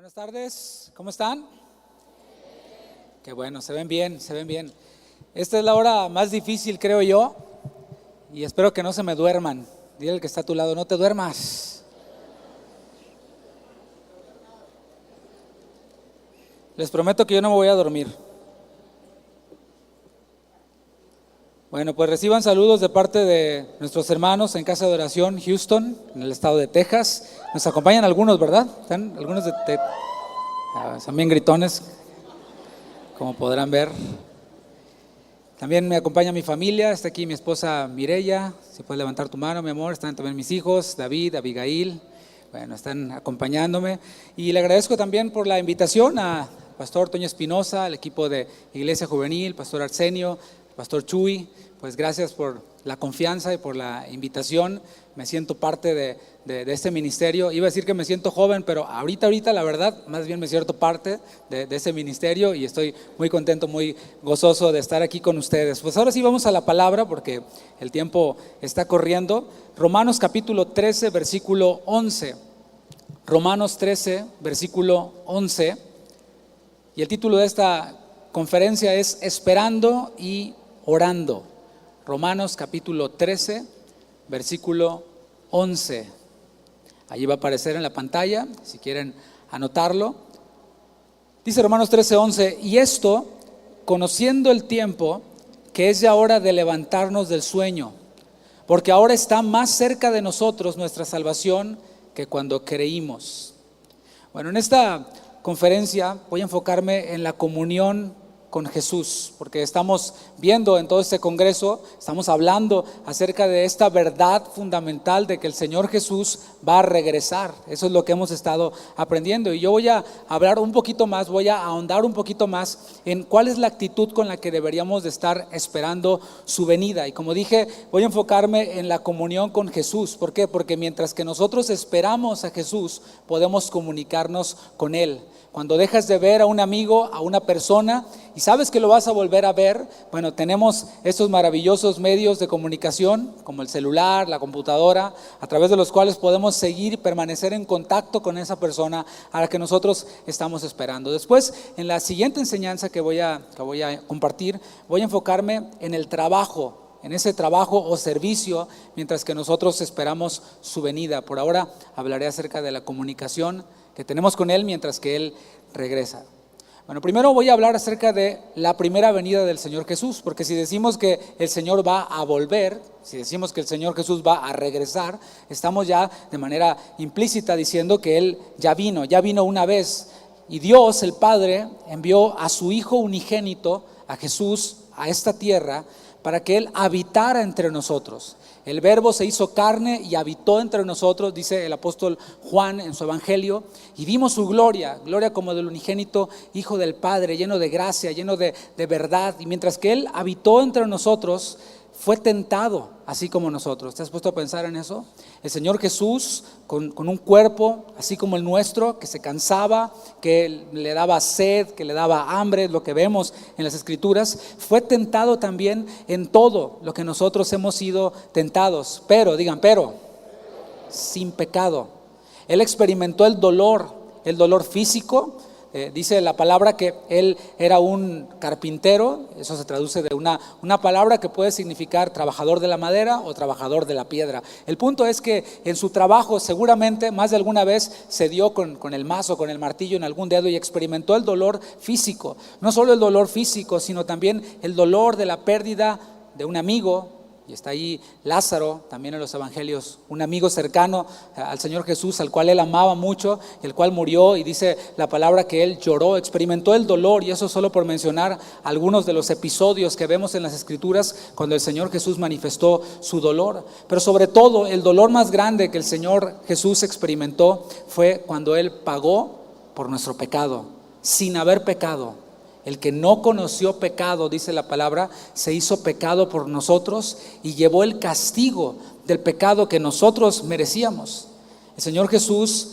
Buenas tardes, ¿cómo están? Qué bueno, se ven bien, se ven bien. Esta es la hora más difícil, creo yo, y espero que no se me duerman. Dile al que está a tu lado, no te duermas. Les prometo que yo no me voy a dormir. Bueno, pues reciban saludos de parte de nuestros hermanos en Casa de Oración Houston, en el estado de Texas. Nos acompañan algunos, ¿verdad? ¿Están algunos son bien gritones, como podrán ver. También me acompaña mi familia, está aquí mi esposa Mireya, si puedes levantar tu mano, mi amor. Están también mis hijos, David, Abigail, bueno, están acompañándome. Y le agradezco también por la invitación a Pastor Toño Espinosa, al equipo de Iglesia Juvenil, Pastor Arsenio, Pastor Chuy. Pues gracias por la confianza y por la invitación. Me siento parte de este ministerio. Iba a decir que me siento joven, pero ahorita la verdad, más bien me siento parte de ese ministerio y estoy muy contento, muy gozoso de estar aquí con ustedes. Pues ahora sí vamos a la palabra porque el tiempo está corriendo. Romanos capítulo 13, versículo 11. Romanos 13, versículo 11. Y el título de esta conferencia es Esperando y Orando. Romanos capítulo 13, versículo 11. Allí va a aparecer en la pantalla, si quieren anotarlo. Dice Romanos 13, 11, y esto, conociendo el tiempo, que es ya hora de levantarnos del sueño, porque ahora está más cerca de nosotros nuestra salvación que cuando creímos. Bueno, en esta conferencia voy a enfocarme en la comunión con Jesús, porque estamos viendo en todo este congreso, estamos hablando acerca de esta verdad fundamental de que el Señor Jesús va a regresar. Eso es lo que hemos estado aprendiendo, y yo voy a hablar un poquito más, voy a ahondar un poquito más en cuál es la actitud con la que deberíamos de estar esperando su venida. Y como dije, voy a enfocarme en la comunión con Jesús. ¿Por qué? Porque mientras que nosotros esperamos a Jesús, podemos comunicarnos con Él. Cuando dejas de ver a un amigo, a una persona, y sabes que lo vas a volver a ver, bueno, tenemos estos maravillosos medios de comunicación, como el celular, la computadora, a través de los cuales podemos seguir y permanecer en contacto con esa persona a la que nosotros estamos esperando. Después, en la siguiente enseñanza que voy a compartir, voy a enfocarme en el trabajo, en ese trabajo o servicio, mientras que nosotros esperamos su venida. Por ahora hablaré acerca de la comunicación que tenemos con Él mientras que Él regresa. Bueno, primero voy a hablar acerca de la primera venida del Señor Jesús, porque si decimos que el Señor va a volver, si decimos que el Señor Jesús va a regresar, estamos ya de manera implícita diciendo que Él ya vino una vez, y Dios, el Padre, envió a su Hijo unigénito, a Jesús, a esta tierra, para que Él habitara entre nosotros. El Verbo se hizo carne y habitó entre nosotros, dice el apóstol Juan en su evangelio, y vimos su gloria como del unigénito Hijo del Padre, lleno de gracia, lleno de verdad. Y mientras que Él habitó entre nosotros, fue tentado así como nosotros. ¿Te has puesto a pensar en eso? El Señor Jesús con un cuerpo así como el nuestro, que se cansaba, que le daba sed, que le daba hambre, lo que vemos en las Escrituras, fue tentado también en todo lo que nosotros hemos sido tentados, pero sin pecado. Él experimentó el dolor físico. Dice la palabra que Él era un carpintero. Eso se traduce de una palabra que puede significar trabajador de la madera o trabajador de la piedra. El punto es que en su trabajo seguramente más de alguna vez se dio con el mazo, con el martillo en algún dedo, y experimentó el dolor físico. No solo el dolor físico, sino también el dolor de la pérdida de un amigo. Y está ahí Lázaro, también en los evangelios, un amigo cercano al Señor Jesús, al cual Él amaba mucho, el cual murió, y dice la palabra que Él lloró, experimentó el dolor. Y eso solo por mencionar algunos de los episodios que vemos en las Escrituras cuando el Señor Jesús manifestó su dolor. Pero sobre todo, el dolor más grande que el Señor Jesús experimentó fue cuando Él pagó por nuestro pecado, sin haber pecado. El que no conoció pecado, dice la palabra, se hizo pecado por nosotros y llevó el castigo del pecado que nosotros merecíamos. El Señor Jesús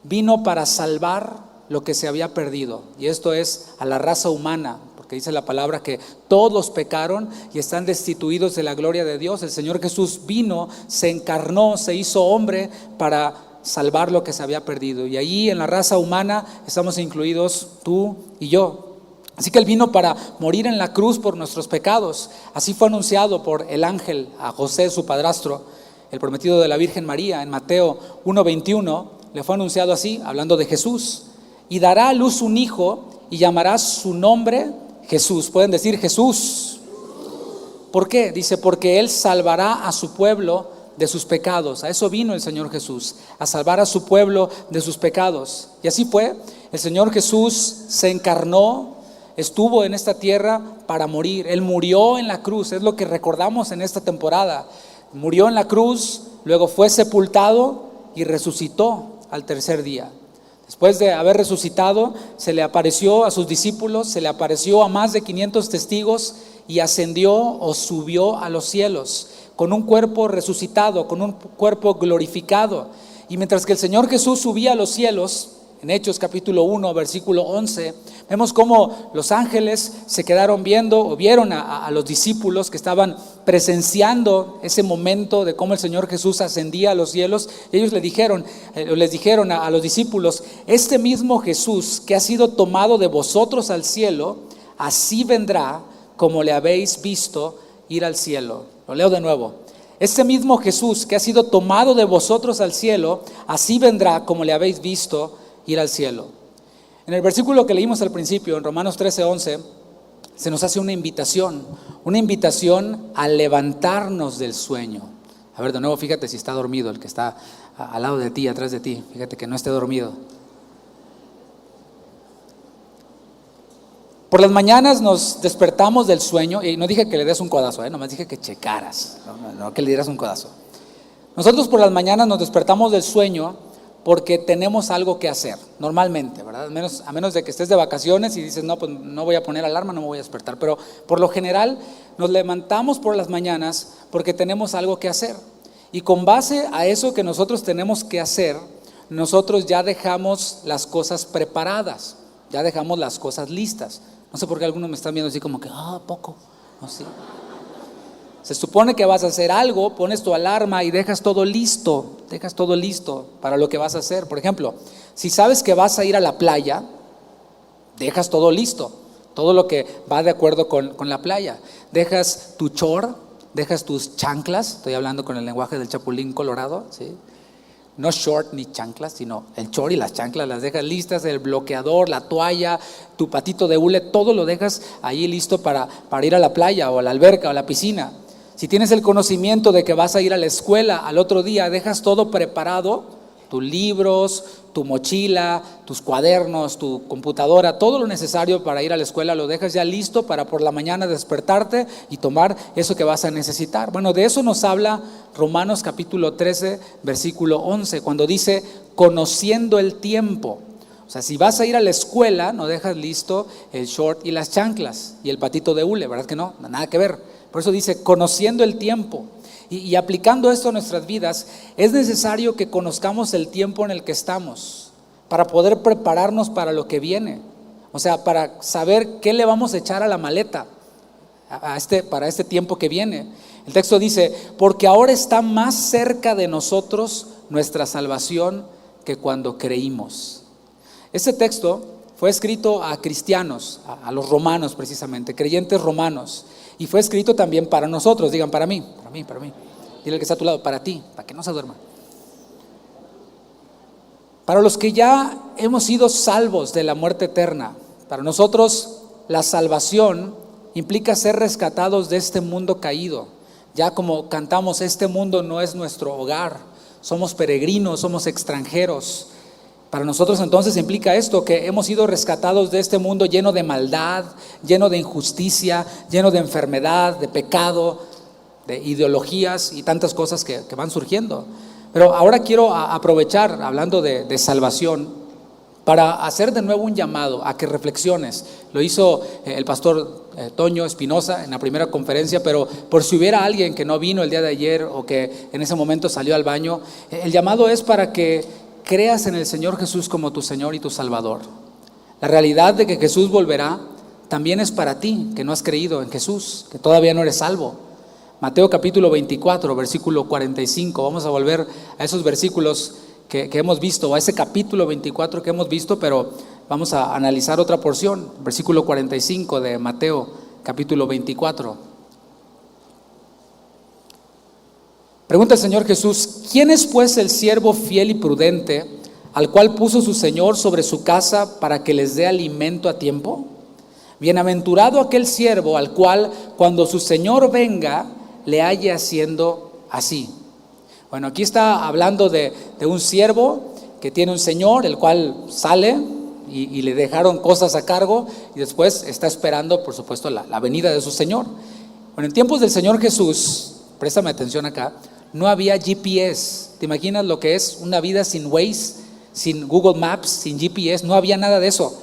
vino para salvar lo que se había perdido, y esto es a la raza humana, porque dice la palabra que todos pecaron y están destituidos de la gloria de Dios. El Señor Jesús vino, se encarnó, se hizo hombre para salvar lo que se había perdido. Y ahí en la raza humana estamos incluidos tú y yo. Así que Él vino para morir en la cruz por nuestros pecados. Así fue anunciado por el ángel a José, su padrastro, el prometido de la Virgen María. En Mateo 1:21 le fue anunciado así, hablando de Jesús. Y dará a luz un hijo y llamará su nombre Jesús. Pueden decir Jesús. ¿Por qué? Dice, porque Él salvará a su pueblo de sus pecados. A eso vino el Señor Jesús, a salvar a su pueblo de sus pecados. Y así fue. El Señor Jesús se encarnó, estuvo en esta tierra para morir. Él murió en la cruz, es lo que recordamos en esta temporada. Murió en la cruz, luego fue sepultado y resucitó al tercer día. Después de haber resucitado, se le apareció a sus discípulos, se le apareció a más de 500 testigos y ascendió o subió a los cielos con un cuerpo resucitado, con un cuerpo glorificado. Y mientras que el Señor Jesús subía a los cielos, en Hechos capítulo 1, versículo 11, vemos cómo los ángeles se quedaron viendo o vieron a los discípulos que estaban presenciando ese momento de cómo el Señor Jesús ascendía a los cielos. Y ellos les dijeron a los discípulos, este mismo Jesús que ha sido tomado de vosotros al cielo, así vendrá como le habéis visto ir al cielo. Lo leo de nuevo. Este mismo Jesús que ha sido tomado de vosotros al cielo, así vendrá como le habéis visto ir al cielo. En el versículo que leímos al principio, en Romanos 13:11, se nos hace una invitación a levantarnos del sueño. A ver, de nuevo, fíjate si está dormido el que está al lado de ti, atrás de ti. Fíjate que no esté dormido. Por las mañanas nos despertamos del sueño, y no dije que le des un codazo, nomás dije que checaras, no que le dieras un codazo. Nosotros por las mañanas nos despertamos del sueño porque tenemos algo que hacer, normalmente, ¿verdad? A menos de que estés de vacaciones y dices, no, pues no voy a poner alarma, no me voy a despertar. Pero por lo general nos levantamos por las mañanas porque tenemos algo que hacer. Y con base a eso que nosotros tenemos que hacer, nosotros ya dejamos las cosas preparadas, ya dejamos las cosas listas. No sé por qué algunos me están viendo así como que, poco, no sé. Se supone que vas a hacer algo, pones tu alarma y dejas todo listo para lo que vas a hacer. Por ejemplo, si sabes que vas a ir a la playa, dejas todo listo, todo lo que va de acuerdo con la playa. Dejas tu short, dejas tus chanclas, estoy hablando con el lenguaje del Chapulín Colorado, ¿sí? No short ni chanclas, sino el short y las chanclas las dejas listas, el bloqueador, la toalla, tu patito de hule, todo lo dejas ahí listo para ir a la playa o a la alberca o a la piscina. Si tienes el conocimiento de que vas a ir a la escuela al otro día, dejas todo preparado, tus libros, tu mochila, tus cuadernos, tu computadora, todo lo necesario para ir a la escuela lo dejas ya listo para por la mañana despertarte y tomar eso que vas a necesitar. Bueno, de eso nos habla Romanos capítulo 13, versículo 11, cuando dice, conociendo el tiempo. O sea, si vas a ir a la escuela, no dejas listo el short y las chanclas y el patito de hule, ¿verdad que no? Nada que ver. Por eso dice, conociendo el tiempo. Y aplicando esto a nuestras vidas, es necesario que conozcamos el tiempo en el que estamos para poder prepararnos para lo que viene. O sea, para saber qué le vamos a echar a la maleta para este tiempo que viene. El texto dice, porque ahora está más cerca de nosotros nuestra salvación que cuando creímos. Este texto fue escrito a cristianos, a los romanos precisamente, creyentes romanos. Y fue escrito también para nosotros, digan para mí. Dile al que está a tu lado, para ti, para que no se duerma. Para los que ya hemos sido salvos de la muerte eterna, para nosotros la salvación implica ser rescatados de este mundo caído. Ya como cantamos, este mundo no es nuestro hogar, somos peregrinos, somos extranjeros. Para nosotros entonces implica esto, que hemos sido rescatados de este mundo lleno de maldad, lleno de injusticia, lleno de enfermedad, de pecado, de ideologías y tantas cosas que van surgiendo. Pero ahora quiero aprovechar, hablando de salvación, para hacer de nuevo un llamado a que reflexiones. Lo hizo el pastor Toño Espinosa en la primera conferencia, pero por si hubiera alguien que no vino el día de ayer o que en ese momento salió al baño, el llamado es para que creas en el Señor Jesús como tu Señor y tu Salvador. La realidad de que Jesús volverá también es para ti, que no has creído en Jesús, que todavía no eres salvo. Mateo capítulo 24, versículo 45. Vamos a volver a esos versículos que hemos visto, o a ese capítulo 24 que hemos visto, pero vamos a analizar otra porción, versículo 45 de Mateo, capítulo 24. Pregunta el Señor Jesús: ¿quién es pues el siervo fiel y prudente, al cual puso su Señor sobre su casa para que les dé alimento a tiempo? Bienaventurado aquel siervo al cual, cuando su Señor venga, le halle haciendo así. Bueno, aquí está hablando de un siervo que tiene un señor, el cual sale y le dejaron cosas a cargo, y después está esperando, por supuesto, la venida de su Señor. Bueno, en tiempos del Señor Jesús, préstame atención acá, no había GPS. ¿Te imaginas lo que es una vida sin Waze, sin Google Maps, sin GPS? No había nada de eso.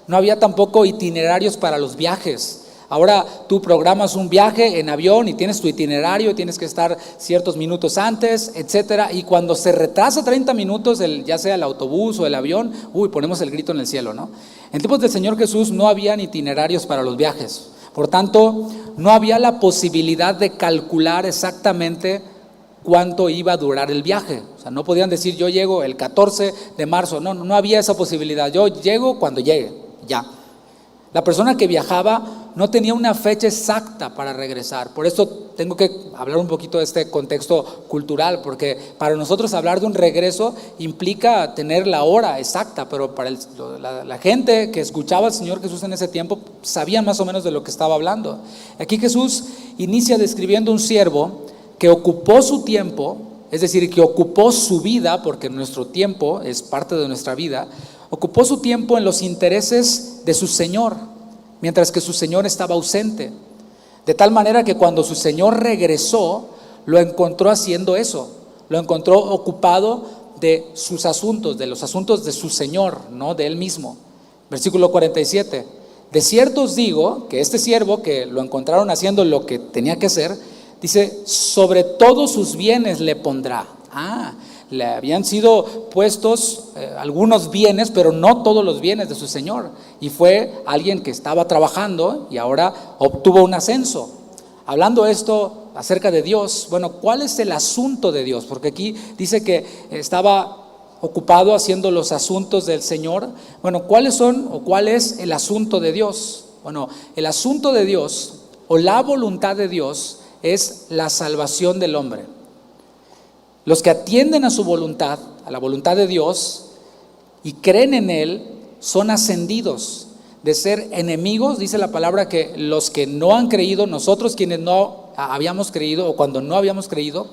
No había tampoco itinerarios para los viajes. Ahora tú programas un viaje en avión y tienes tu itinerario, tienes que estar ciertos minutos antes, etcétera, y cuando se retrasa 30 minutos, ya sea el autobús o el avión, ponemos el grito en el cielo, ¿no? En tiempos del Señor Jesús no habían itinerarios para los viajes. Por tanto, no había la posibilidad de calcular exactamente cuánto iba a durar el viaje. O sea, no podían decir yo llego el 14 de marzo, no había esa posibilidad. Yo llego cuando llegue, ya. La persona que viajaba no tenía una fecha exacta para regresar. Por eso tengo que hablar un poquito de este contexto cultural, porque para nosotros hablar de un regreso implica tener la hora exacta, pero para la gente que escuchaba al Señor Jesús en ese tiempo sabían más o menos de lo que estaba hablando. Aquí Jesús inicia describiendo un siervo que ocupó su tiempo, es decir, que ocupó su vida, porque nuestro tiempo es parte de nuestra vida, ocupó su tiempo en los intereses de su Señor, mientras que su Señor estaba ausente. De tal manera que cuando su Señor regresó, lo encontró haciendo eso, lo encontró ocupado de sus asuntos, de los asuntos de su Señor, no de él mismo. Versículo 47, de cierto os digo que este siervo que lo encontraron haciendo lo que tenía que hacer, dice, sobre todos sus bienes le pondrá. Le habían sido puestos algunos bienes, pero no todos los bienes de su Señor. Y fue alguien que estaba trabajando y ahora obtuvo un ascenso. Hablando esto acerca de Dios, bueno, ¿cuál es el asunto de Dios? Porque aquí dice que estaba ocupado haciendo los asuntos del Señor. Bueno, ¿cuáles son o cuál es el asunto de Dios? Bueno, el asunto de Dios o la voluntad de Dios es la salvación del hombre. Los que atienden a su voluntad, a la voluntad de Dios, y creen en Él, son ascendidos de ser enemigos. Dice la palabra que los que no han creído, nosotros quienes no habíamos creído, o cuando no habíamos creído,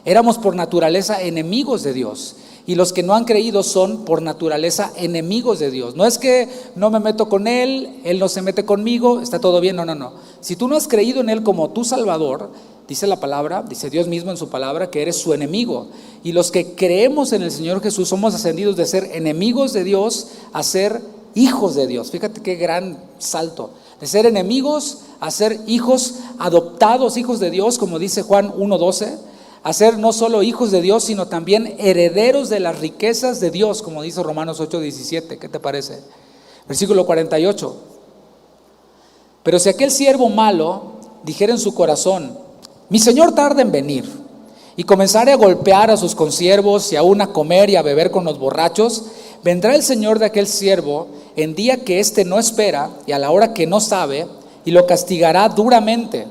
éramos por naturaleza enemigos de Dios. Y los que no han creído son por naturaleza enemigos de Dios. No es que no me meto con Él, Él no se mete conmigo, está todo bien, no. Si tú no has creído en Él como tu Salvador, dice la palabra, dice Dios mismo en su palabra, que eres su enemigo. Y los que creemos en el Señor Jesús somos ascendidos de ser enemigos de Dios a ser hijos de Dios. Fíjate qué gran salto. De ser enemigos a ser hijos adoptados, hijos de Dios, como dice Juan 1:12. A ser no solo hijos de Dios, sino también herederos de las riquezas de Dios, como dice Romanos 8:17. ¿Qué te parece? Versículo 48. Pero si aquel siervo malo dijera en su corazón, mi Señor tarda en venir, y comenzare a golpear a sus consiervos y aún a comer y a beber con los borrachos, vendrá el Señor de aquel siervo en día que éste no espera y a la hora que no sabe, y lo castigará duramente.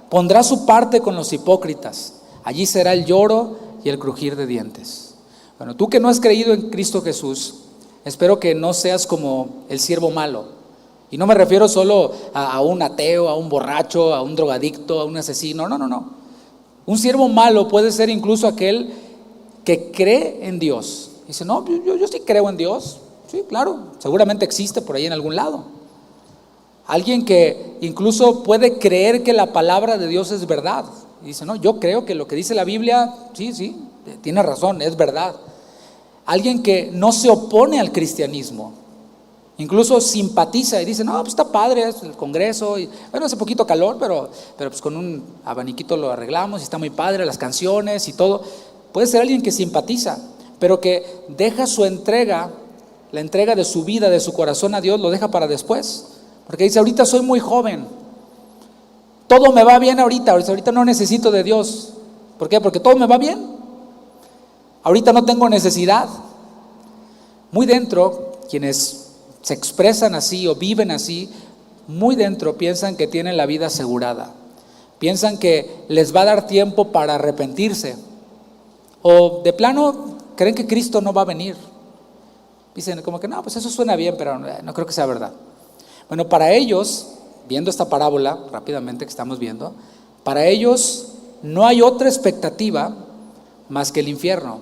Pondrá su parte con los hipócritas. Allí será el lloro y el crujir de dientes. Bueno, tú que no has creído en Cristo Jesús, espero que no seas como el siervo malo. Y no me refiero solo a un ateo, a un borracho, a un drogadicto, a un asesino. No. Un siervo malo puede ser incluso aquel que cree en Dios. Dice, no, yo sí creo en Dios. Sí, claro, seguramente existe por ahí en algún lado. Alguien que incluso puede creer que la palabra de Dios es verdad. Y dice, no, yo creo que lo que dice la Biblia, sí, tiene razón, es verdad. Alguien que no se opone al cristianismo, incluso simpatiza y dice, no, pues está padre, es el Congreso, y bueno, hace poquito calor, pero pues con un abaniquito lo arreglamos y está muy padre, las canciones y todo. Puede ser alguien que simpatiza, pero que deja su entrega, la entrega de su vida, de su corazón a Dios, lo deja para después. Porque dice, ahorita soy muy joven, todo me va bien ahorita no necesito de Dios. ¿Por qué? Porque todo me va bien. ahorita no tengo necesidad. Muy dentro, quienes se expresan así o viven así, muy dentro piensan que tienen la vida asegurada. Piensan que les va a dar tiempo para arrepentirse. O de plano creen que Cristo no va a venir. Dicen como que no, pues eso suena bien, pero no creo que sea verdad. Bueno, para ellos, viendo esta parábola rápidamente que estamos viendo, para ellos no hay otra expectativa más que el infierno.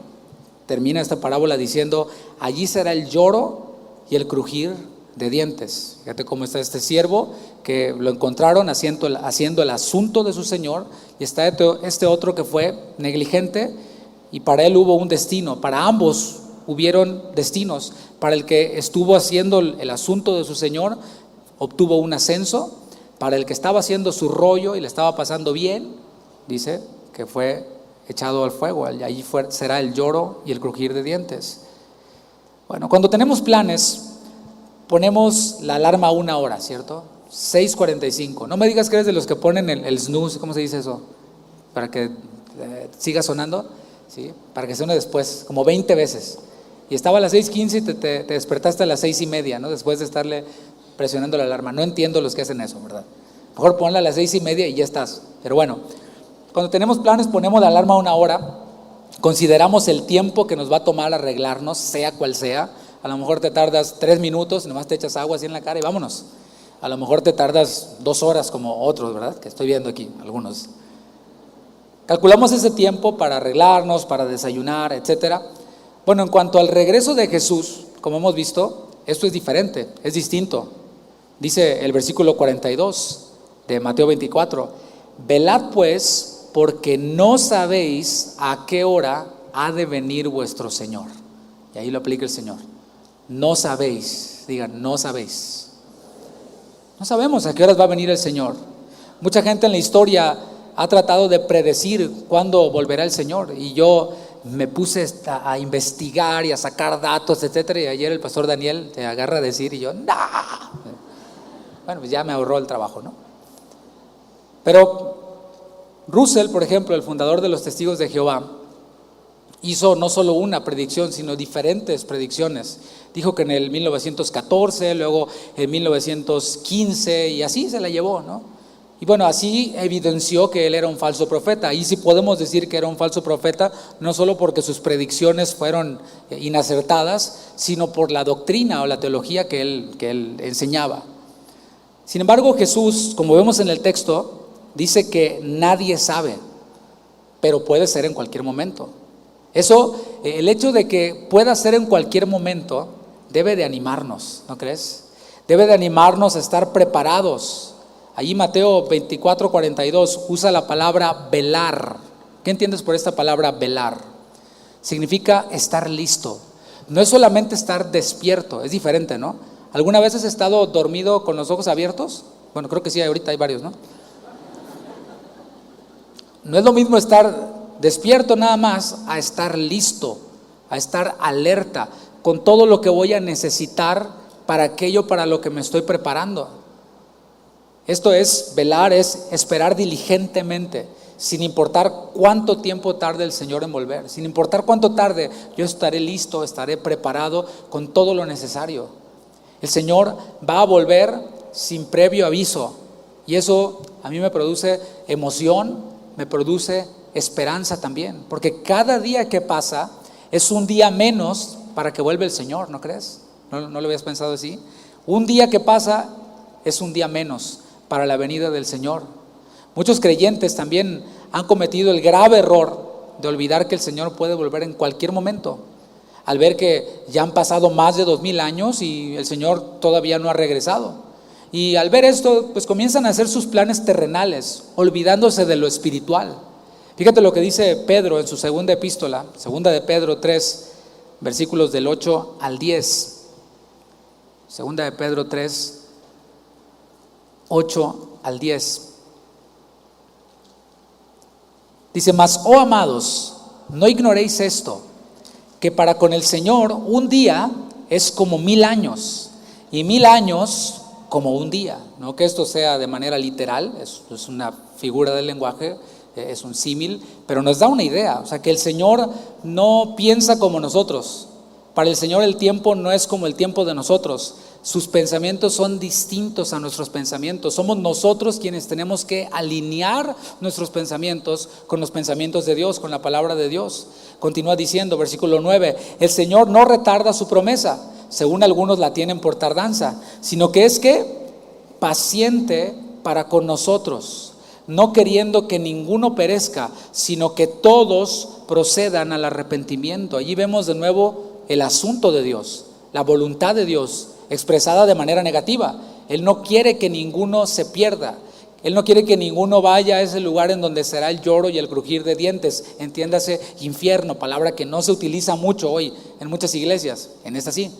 Termina esta parábola diciendo: allí será el lloro y el crujir de dientes. Fíjate cómo está este siervo que lo encontraron haciendo el asunto de su señor, y está este otro que fue negligente, y para él hubo un destino. Para ambos hubieron destinos. Para el que estuvo haciendo el asunto de su señor, obtuvo un ascenso. Para el que estaba haciendo su rollo y le estaba pasando bien, dice que fue echado al fuego. Allí será el lloro y el crujir de dientes. Bueno, cuando tenemos planes, ponemos la alarma a 1 hora, ¿cierto? 6:45. No me digas que eres de los que ponen el snooze, ¿cómo se dice eso? Para que siga sonando, ¿sí? Para que suene después, como 20 veces. Y estaba a las 6:15 y te despertaste a las 6:30, ¿no? Después de estarle presionando la alarma. No entiendo los que hacen eso, ¿verdad? Mejor ponla a las 6:30 y ya estás. Pero bueno, cuando tenemos planes ponemos la alarma a 1 hora, consideramos el tiempo que nos va a tomar arreglarnos, sea cual sea. A lo mejor te tardas 3 minutos y nomás te echas agua así en la cara y vámonos. A lo mejor te tardas 2 horas como otros, ¿verdad? Que estoy viendo aquí, algunos. Calculamos ese tiempo para arreglarnos, para desayunar, etcétera. Bueno, en cuanto al regreso de Jesús, como hemos visto, esto es diferente, es distinto. Dice el versículo 42 de Mateo 24: velad pues, porque no sabéis a qué hora ha de venir vuestro Señor. Y ahí lo aplica el Señor. No sabéis, digan, no sabéis. No sabemos a qué horas va a venir el Señor. Mucha gente en la historia ha tratado de predecir cuándo volverá el Señor, y yo me puse a investigar y a sacar datos, etcétera, y ayer el pastor Daniel te agarra a decir y yo, ¡no! Bueno, pues ya me ahorró el trabajo, ¿no? Pero Russell, por ejemplo, el fundador de los Testigos de Jehová, hizo no solo una predicción, sino diferentes predicciones. Dijo que en el 1914, luego en 1915, y así se la llevó, ¿no? Y bueno, así evidenció que él era un falso profeta. Y sí podemos decir que era un falso profeta, no solo porque sus predicciones fueron inacertadas, sino por la doctrina o la teología que él enseñaba. Sin embargo, Jesús, como vemos en el texto, dice que nadie sabe, pero puede ser en cualquier momento. Eso, el hecho de que pueda ser en cualquier momento, debe de animarnos, ¿no crees? Debe de animarnos a estar preparados. Allí Mateo 24:42 usa la palabra velar. ¿Qué entiendes por esta palabra velar? Significa estar listo. No es solamente estar despierto, es diferente, ¿no? ¿Alguna vez has estado dormido con los ojos abiertos? Bueno, creo que sí, ahorita hay varios, ¿no? No es lo mismo estar despierto nada más a estar listo, a estar alerta con todo lo que voy a necesitar para aquello para lo que me estoy preparando. Esto es velar, es esperar diligentemente, sin importar cuánto tiempo tarde el Señor en volver, sin importar cuánto tarde, yo estaré listo, estaré preparado con todo lo necesario. El Señor va a volver sin previo aviso, y eso a mí me produce emoción, me produce esperanza también, porque cada día que pasa es un día menos para que vuelva el Señor, ¿no crees? ¿No lo habías pensado así? Un día que pasa es un día menos para la venida del Señor. Muchos creyentes también han cometido el grave error de olvidar que el Señor puede volver en cualquier momento, al ver que ya han pasado más de 2000 años y el Señor todavía no ha regresado. Y al ver esto, pues comienzan a hacer sus planes terrenales, olvidándose de lo espiritual. Fíjate lo que dice Pedro en su segunda epístola, segunda de Pedro 3, versículos del 8 al 10. Segunda de Pedro 3, 8 al 10. Dice: mas, oh amados, no ignoréis esto, que para con el Señor un día es como 1000 años, y 1000 años como un día. No que esto sea de manera literal, es una figura del lenguaje, es un símil, pero nos da una idea, o sea, que el Señor no piensa como nosotros. Para el Señor el tiempo no es como el tiempo de nosotros. Sus pensamientos son distintos a nuestros pensamientos. Somos nosotros quienes tenemos que alinear nuestros pensamientos con los pensamientos de Dios, con la palabra de Dios. Continúa diciendo, versículo 9, el Señor no retarda su promesa, según algunos la tienen por tardanza, sino que es que paciente para con nosotros, no queriendo que ninguno perezca, sino que todos procedan al arrepentimiento. Allí vemos de nuevo el asunto de Dios, la voluntad de Dios expresada de manera negativa. Él no quiere que ninguno se pierda. Él no quiere que ninguno vaya a ese lugar en donde será el lloro y el crujir de dientes. Entiéndase, infierno, palabra que no se utiliza mucho hoy en muchas iglesias, en esta sí.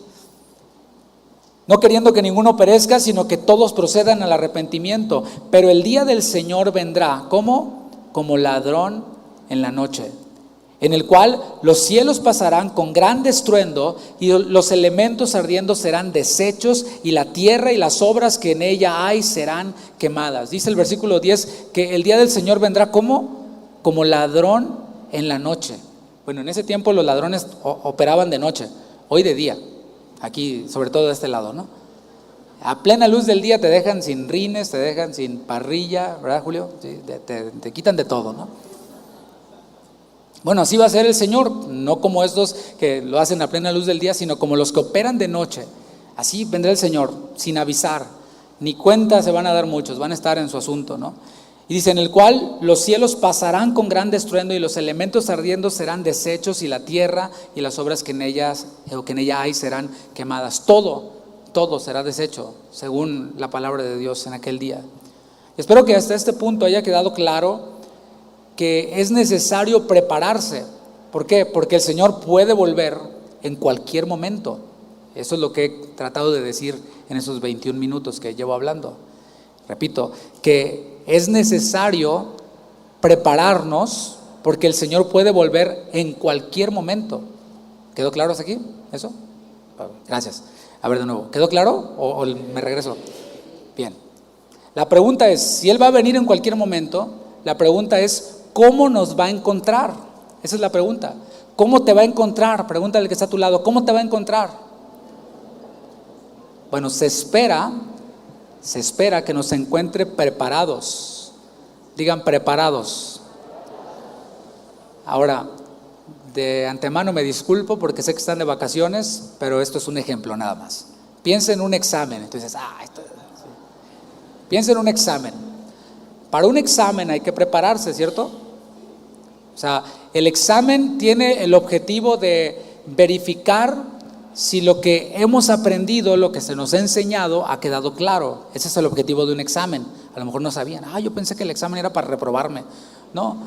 No queriendo que ninguno perezca, sino que todos procedan al arrepentimiento. Pero el día del Señor vendrá, ¿cómo? Como ladrón en la noche, en el cual los cielos pasarán con gran estruendo y los elementos ardiendo serán deshechos y la tierra y las obras que en ella hay serán quemadas. Dice el versículo 10 que el día del Señor vendrá como ladrón en la noche. Bueno, en ese tiempo los ladrones operaban de noche, hoy de día, aquí sobre todo de este lado, ¿no? A plena luz del día te dejan sin rines, te dejan sin parrilla, ¿verdad, Julio? Sí, te quitan de todo, ¿no? Bueno, así va a ser el Señor, no como estos que lo hacen a plena luz del día, sino como los que operan de noche. Así vendrá el Señor, sin avisar, ni cuenta se van a dar muchos, van a estar en su asunto, ¿no? Y dice, en el cual los cielos pasarán con gran estruendo y los elementos ardiendo serán deshechos y la tierra y las obras que en ella hay serán quemadas. Todo será deshecho, según la palabra de Dios en aquel día. Espero que hasta este punto haya quedado claro que es necesario prepararse. ¿Por qué? Porque el Señor puede volver en cualquier momento. Eso es lo que he tratado de decir en esos 21 minutos que llevo hablando. Repito, que es necesario prepararnos porque el Señor puede volver en cualquier momento. ¿Quedó claro hasta aquí? ¿Eso? Gracias. A ver de nuevo, ¿quedó claro o me regreso? Bien. La pregunta es, si Él va a venir en cualquier momento, la pregunta es, ¿cómo nos va a encontrar? Esa es la pregunta. ¿Cómo te va a encontrar? Pregúntale al que está a tu lado, ¿cómo te va a encontrar? Bueno, se espera que nos encuentre preparados. Digan preparados. Ahora, de antemano me disculpo porque sé que están de vacaciones, pero esto es un ejemplo nada más. Piensa en un examen. Entonces, piensa en un examen. Para un examen hay que prepararse, ¿cierto? O sea, el examen tiene el objetivo de verificar si lo que hemos aprendido, lo que se nos ha enseñado, ha quedado claro. Ese es el objetivo de un examen. A lo mejor no sabían, yo pensé que el examen era para reprobarme. No,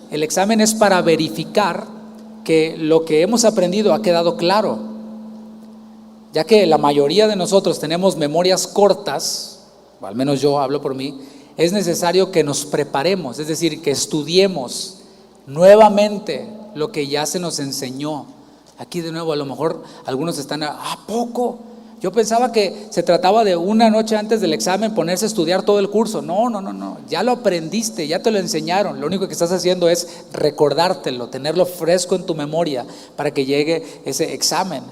el examen es para verificar que lo que hemos aprendido ha quedado claro. Ya que la mayoría de nosotros tenemos memorias cortas, o al menos yo hablo por mí, es necesario que nos preparemos, es decir, que estudiemos nuevamente lo que ya se nos enseñó. Aquí de nuevo a lo mejor algunos están, ¿a poco? Yo pensaba que se trataba de una noche antes del examen ponerse a estudiar todo el curso. No, ya lo aprendiste, ya te lo enseñaron. Lo único que estás haciendo es recordártelo, tenerlo fresco en tu memoria para que llegue ese examen.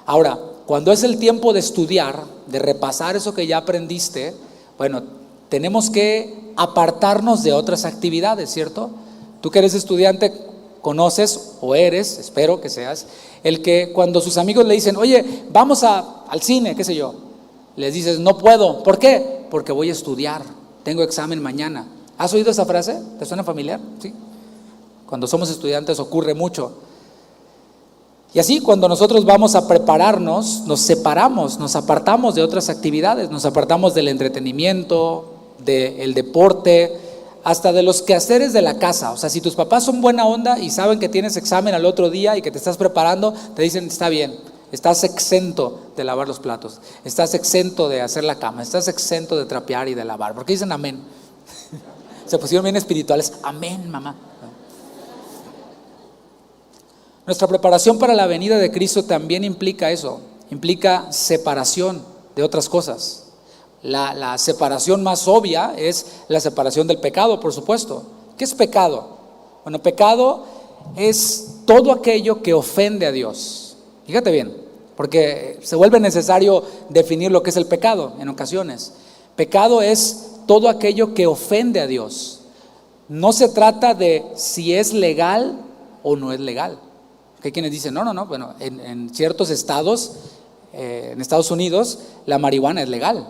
Ahora, cuando es el tiempo de estudiar, de repasar eso que ya aprendiste, bueno, tenemos que apartarnos de otras actividades, ¿cierto? Tú que eres estudiante, conoces o eres, espero que seas, el que cuando sus amigos le dicen, oye, vamos al cine, qué sé yo, les dices, no puedo. ¿Por qué? Porque voy a estudiar, tengo examen mañana. ¿Has oído esa frase? ¿Te suena familiar? Sí. Cuando somos estudiantes ocurre mucho. Y así cuando nosotros vamos a prepararnos, nos separamos, nos apartamos de otras actividades, nos apartamos del entretenimiento, del deporte, hasta de los quehaceres de la casa. O sea, si tus papás son buena onda y saben que tienes examen al otro día y que te estás preparando, te dicen, está bien, estás exento de lavar los platos, estás exento de hacer la cama, estás exento de trapear y de lavar. ¿Por qué dicen amén? Se pusieron bien espirituales. Amén, mamá. Nuestra preparación para la venida de Cristo también implica eso, implica separación de otras cosas. La separación más obvia es la separación del pecado, por supuesto. ¿Qué es pecado? Bueno, pecado es todo aquello que ofende a Dios. Fíjate bien, porque se vuelve necesario definir lo que es el pecado en ocasiones. Pecado es todo aquello que ofende a Dios. No se trata de si es legal o no es legal. Hay quienes dicen, no, bueno, en ciertos estados, en Estados Unidos, la marihuana es legal,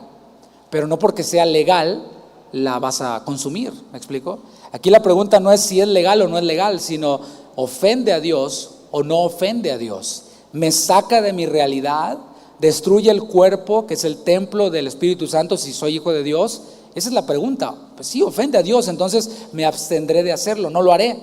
pero no porque sea legal la vas a consumir, ¿me explico? Aquí la pregunta no es si es legal o no es legal, sino ofende a Dios o no ofende a Dios. Me saca de mi realidad, destruye el cuerpo, que es el templo del Espíritu Santo, si soy hijo de Dios. Esa es la pregunta. Pues sí, ofende a Dios, entonces me abstendré de hacerlo, no lo haré.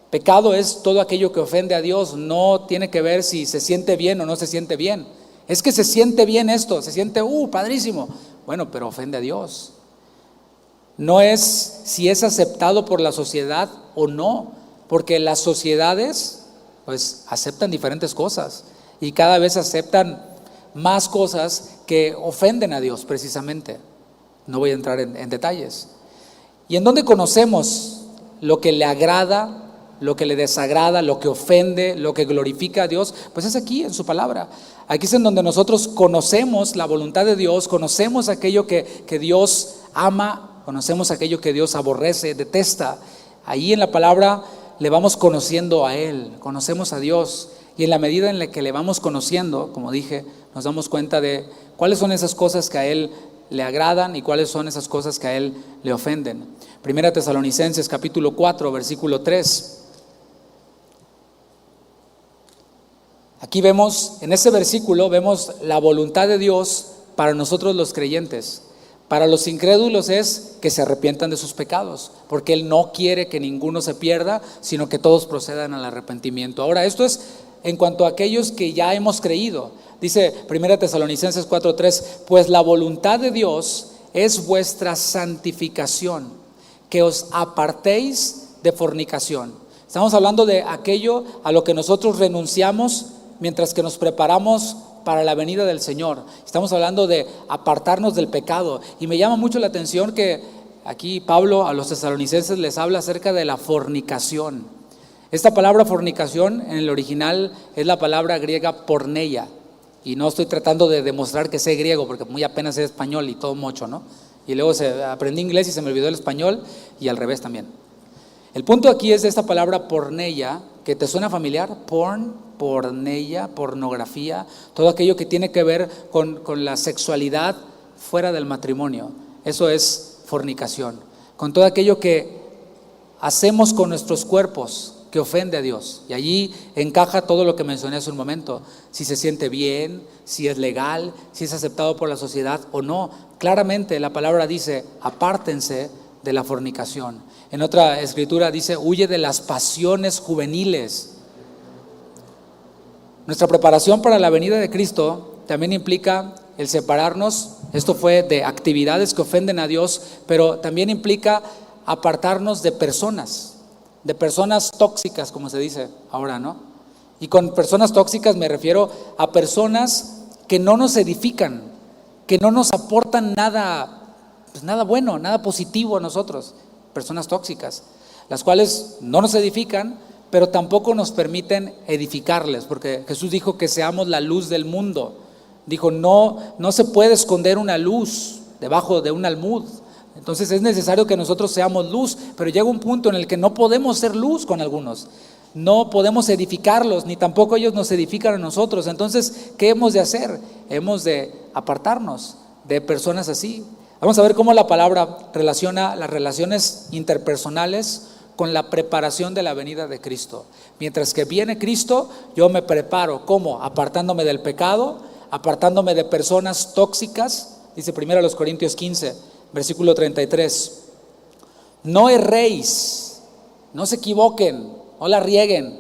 Pecado es todo aquello que ofende a Dios, no tiene que ver si se siente bien o no se siente bien. Es que se siente bien esto, se siente, padrísimo. Bueno, pero ofende a Dios. No es si es aceptado por la sociedad o no, porque las sociedades pues aceptan diferentes cosas y cada vez aceptan más cosas que ofenden a Dios precisamente. No voy a entrar en detalles. ¿Y en dónde conocemos lo que le agrada, lo que le desagrada, lo que ofende, lo que glorifica a Dios? Pues es aquí en su palabra. Aquí es en donde nosotros conocemos la voluntad de Dios, conocemos aquello que Dios ama, conocemos aquello que Dios aborrece, detesta. Ahí en la palabra le vamos conociendo a Él, conocemos a Dios, y en la medida en la que le vamos conociendo, como dije, nos damos cuenta de cuáles son esas cosas que a Él le agradan y cuáles son esas cosas que a Él le ofenden. Primera Tesalonicenses capítulo 4, versículo 3. Aquí vemos, en ese versículo, vemos la voluntad de Dios para nosotros los creyentes. Para los incrédulos es que se arrepientan de sus pecados, porque Él no quiere que ninguno se pierda, sino que todos procedan al arrepentimiento. Ahora, esto es en cuanto a aquellos que ya hemos creído. Dice 1 Tesalonicenses 4:3, pues la voluntad de Dios es vuestra santificación, que os apartéis de fornicación. Estamos hablando de aquello a lo que nosotros renunciamos mientras que nos preparamos para la venida del Señor. Estamos hablando de apartarnos del pecado. Y me llama mucho la atención que aquí Pablo a los tesalonicenses les habla acerca de la fornicación. Esta palabra fornicación en el original es la palabra griega porneia. Y no estoy tratando de demostrar que sé griego, porque muy apenas sé español y todo mocho, ¿no? Y luego aprendí inglés y se me olvidó el español, y al revés también. El punto aquí es de esta palabra porneia, que te suena familiar, porneia, pornografía, todo aquello que tiene que ver con la sexualidad fuera del matrimonio. Eso es fornicación. Con todo aquello que hacemos con nuestros cuerpos que ofende a Dios. Y allí encaja todo lo que mencioné hace un momento. Si se siente bien, si es legal, si es aceptado por la sociedad o no. Claramente la palabra dice, apártense de la fornicación. En otra escritura dice, huye de las pasiones juveniles. Nuestra preparación para la venida de Cristo también implica el separarnos. Esto fue de actividades que ofenden a Dios, pero también implica apartarnos de personas tóxicas, como se dice ahora, ¿no? Y con personas tóxicas me refiero a personas que no nos edifican, que no nos aportan nada, pues nada bueno, nada positivo a nosotros. Personas tóxicas, las cuales no nos edifican, pero tampoco nos permiten edificarles, porque Jesús dijo que seamos la luz del mundo. Dijo, no se puede esconder una luz debajo de un almud. Entonces es necesario que nosotros seamos luz, pero llega un punto en el que no podemos ser luz con algunos, no podemos edificarlos, ni tampoco ellos nos edifican a nosotros. Entonces, ¿qué hemos de hacer? Hemos de apartarnos de personas así. Vamos a ver cómo la palabra relaciona las relaciones interpersonales con la preparación de la venida de Cristo. Mientras que viene Cristo, yo me preparo. ¿Cómo? Apartándome del pecado, apartándome de personas tóxicas. Dice 1 Corintios 15, versículo 33. No erréis, no se equivoquen, no la rieguen.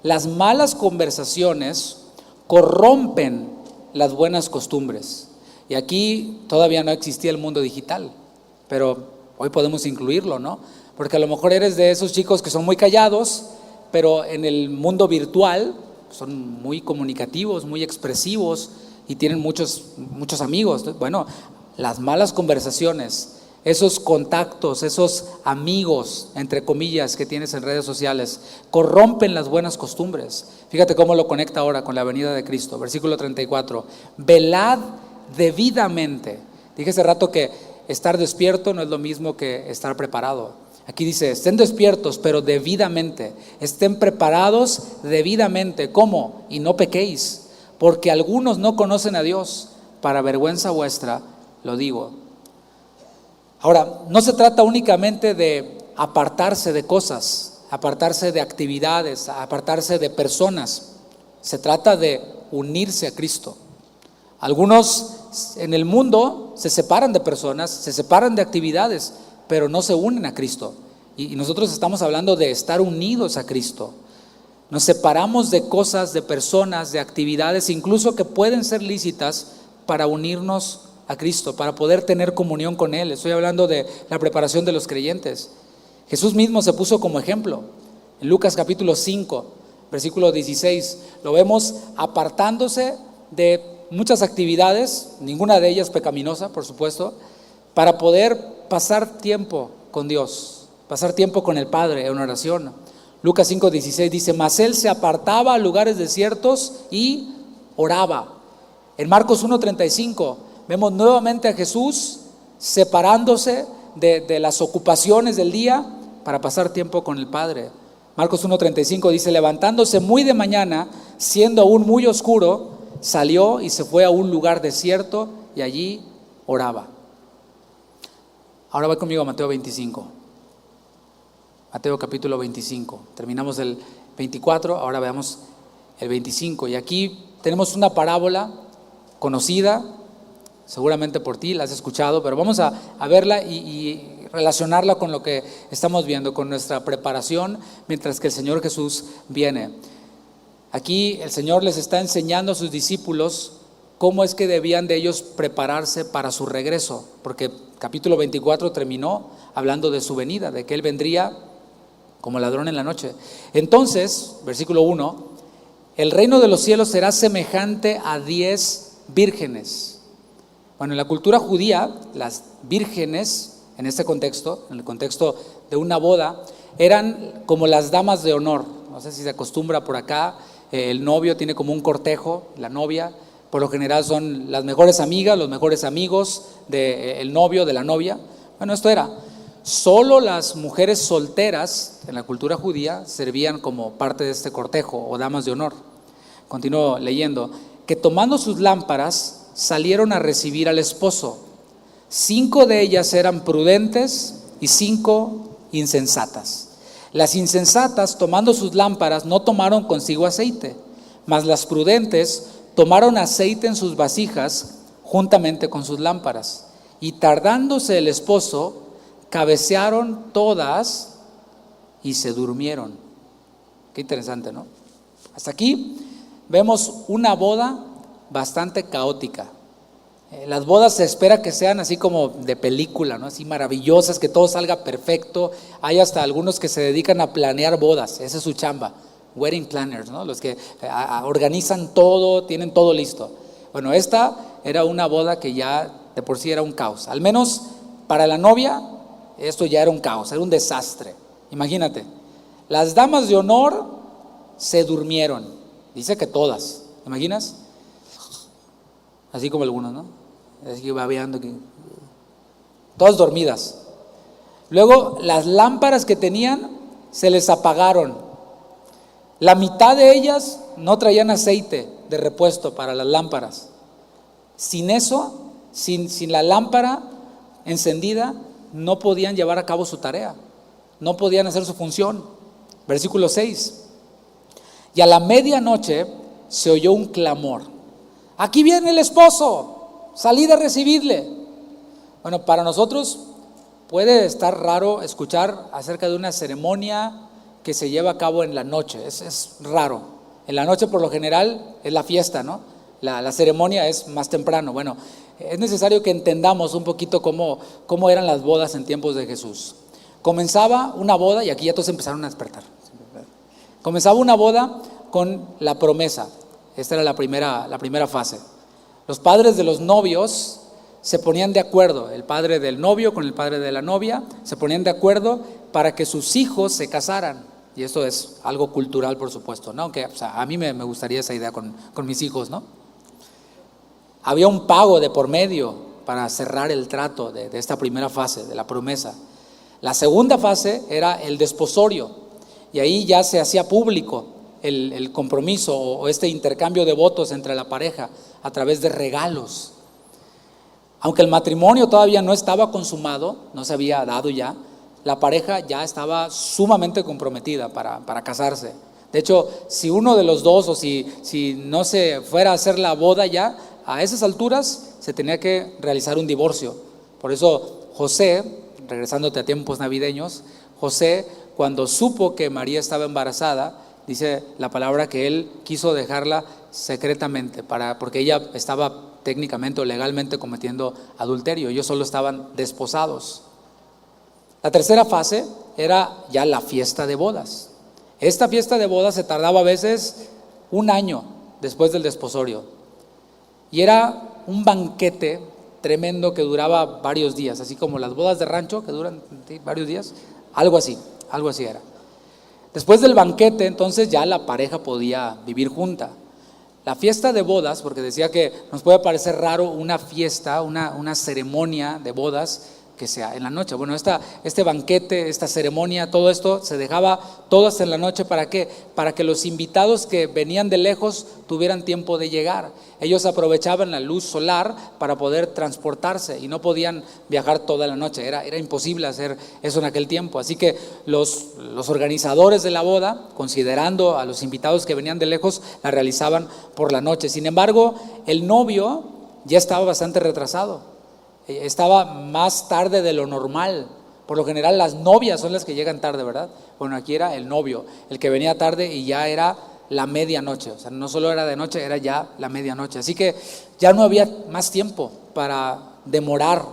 Las malas conversaciones corrompen las buenas costumbres. Y aquí todavía no existía el mundo digital, pero hoy podemos incluirlo, ¿no? Porque a lo mejor eres de esos chicos que son muy callados, pero en el mundo virtual son muy comunicativos, muy expresivos y tienen muchos amigos. Bueno, las malas conversaciones, esos contactos, esos amigos, entre comillas, que tienes en redes sociales, corrompen las buenas costumbres. Fíjate cómo lo conecta ahora con la venida de Cristo. Versículo 34. Velad debidamente. Dije hace rato que estar despierto no es lo mismo que estar preparado. Aquí dice, estén despiertos, pero debidamente. Estén preparados debidamente. ¿Cómo? Y no pequéis, porque algunos no conocen a Dios. Para vergüenza vuestra lo digo. Ahora, no se trata únicamente de apartarse de cosas, apartarse de actividades, apartarse de personas. Se trata de unirse a Cristo. Algunos en el mundo se separan de personas, se separan de actividades, pero no se unen a Cristo. Y nosotros estamos hablando de estar unidos a Cristo. Nos separamos de cosas, de personas, de actividades, incluso que pueden ser lícitas, para unirnos a Cristo, para poder tener comunión con Él. Estoy hablando de la preparación de los creyentes. Jesús mismo se puso como ejemplo. En Lucas capítulo 5, versículo 16, lo vemos apartándose de muchas actividades, ninguna de ellas pecaminosa, por supuesto, para poder pasar tiempo con Dios, pasar tiempo con el Padre en oración. Lucas 5:16 dice, mas Él se apartaba a lugares desiertos y oraba. En Marcos 1:35 vemos nuevamente a Jesús separándose de las ocupaciones del día para pasar tiempo con el Padre. Marcos 1:35 dice, levantándose muy de mañana, siendo aún muy oscuro, salió y se fue a un lugar desierto y allí oraba. Ahora va conmigo a Mateo 25. Mateo capítulo 25. Terminamos el 24, ahora veamos el 25. Y aquí tenemos una parábola conocida, seguramente por ti, la has escuchado, pero vamos a verla y relacionarla con lo que estamos viendo, con nuestra preparación mientras que el Señor Jesús viene. Aquí el Señor les está enseñando a sus discípulos cómo es que debían de ellos prepararse para su regreso, porque capítulo 24 terminó hablando de su venida, de que Él vendría como ladrón en la noche. Entonces, versículo 1, el reino de los cielos será semejante a 10 vírgenes. Bueno, en la cultura judía, las vírgenes, en este contexto, en el contexto de una boda, eran como las damas de honor. No sé si se acostumbra por acá, el novio tiene como un cortejo, la novia, por lo general son las mejores amigas, los mejores amigos del novio, de la novia. Bueno, esto era, solo las mujeres solteras en la cultura judía servían como parte de este cortejo o damas de honor. Continúo leyendo, que tomando sus lámparas salieron a recibir al esposo. 5 de ellas eran prudentes y 5 insensatas. Las insensatas, tomando sus lámparas, no tomaron consigo aceite, mas las prudentes tomaron aceite en sus vasijas juntamente con sus lámparas. Y tardándose el esposo, cabecearon todas y se durmieron. Qué interesante, ¿no? Hasta aquí vemos una boda bastante caótica. Las bodas se espera que sean así como de película, ¿no? Así maravillosas, que todo salga perfecto. Hay hasta algunos que se dedican a planear bodas, esa es su chamba, wedding planners, ¿no? Los que organizan todo, tienen todo listo. Bueno, esta era una boda que ya de por sí era un caos. Al menos para la novia, esto ya era un caos, era un desastre. Imagínate, las damas de honor se durmieron. Dice que todas, ¿te imaginas? Así como algunos, ¿no? Así que babeando, todas dormidas. Luego las lámparas que tenían se les apagaron. La mitad de ellas no traían aceite de repuesto para las lámparas. Sin eso, sin la lámpara encendida, no podían llevar a cabo su tarea, no podían hacer su función. Versículo 6. Y a la medianoche se oyó un clamor: aquí viene el esposo, salid a recibirle. Bueno, para nosotros puede estar raro escuchar acerca de una ceremonia que se lleva a cabo en la noche, es raro. En la noche por lo general es la fiesta, ¿no? La ceremonia es más temprano. Bueno, es necesario que entendamos un poquito cómo eran las bodas en tiempos de Jesús. Comenzaba una boda, y aquí ya todos empezaron a despertar. Comenzaba una boda con la promesa. Esta era la primera fase. Los padres de los novios se ponían de acuerdo, el padre del novio con el padre de la novia, se ponían de acuerdo para que sus hijos se casaran. Y esto es algo cultural, por supuesto, ¿no? Aunque a mí me gustaría esa idea con mis hijos, ¿no? Había un pago de por medio para cerrar el trato de esta primera fase, de la promesa. La segunda fase era el desposorio, y ahí ya se hacía público el compromiso o este intercambio de votos entre la pareja a través de regalos. Aunque el matrimonio todavía no estaba consumado, no se había dado ya, la pareja ya estaba sumamente comprometida para casarse. De hecho, si uno de los dos o si no se fuera a hacer la boda ya, a esas alturas se tenía que realizar un divorcio. Por eso José, regresándote a tiempos navideños, José, cuando supo que María estaba embarazada, dice la palabra que él quiso dejarla secretamente porque ella estaba técnicamente o legalmente cometiendo adulterio. Ellos solo estaban desposados. La tercera fase era ya la fiesta de bodas. Esta fiesta de bodas se tardaba a veces un año después del desposorio. Y era un banquete tremendo que duraba varios días, así como las bodas de rancho que duran varios días, algo así era. Después del banquete, entonces ya la pareja podía vivir junta. La fiesta de bodas, porque decía que nos puede parecer raro una fiesta, una ceremonia de bodas que sea en la noche. Bueno, este banquete, esta ceremonia, todo esto se dejaba todo hasta en la noche. ¿Para qué? Para que los invitados que venían de lejos tuvieran tiempo de llegar. Ellos aprovechaban la luz solar para poder transportarse y no podían viajar toda la noche. Era imposible hacer eso en aquel tiempo. Así que los organizadores de la boda, considerando a los invitados que venían de lejos, la realizaban por la noche. Sin embargo, el novio ya estaba bastante retrasado. Estaba más tarde de lo normal. Por lo general las novias son las que llegan tarde, ¿verdad? Bueno, aquí era el novio el que venía tarde y ya era la medianoche. O sea, no solo era de noche, era ya la medianoche. Así que ya no había más tiempo para demorar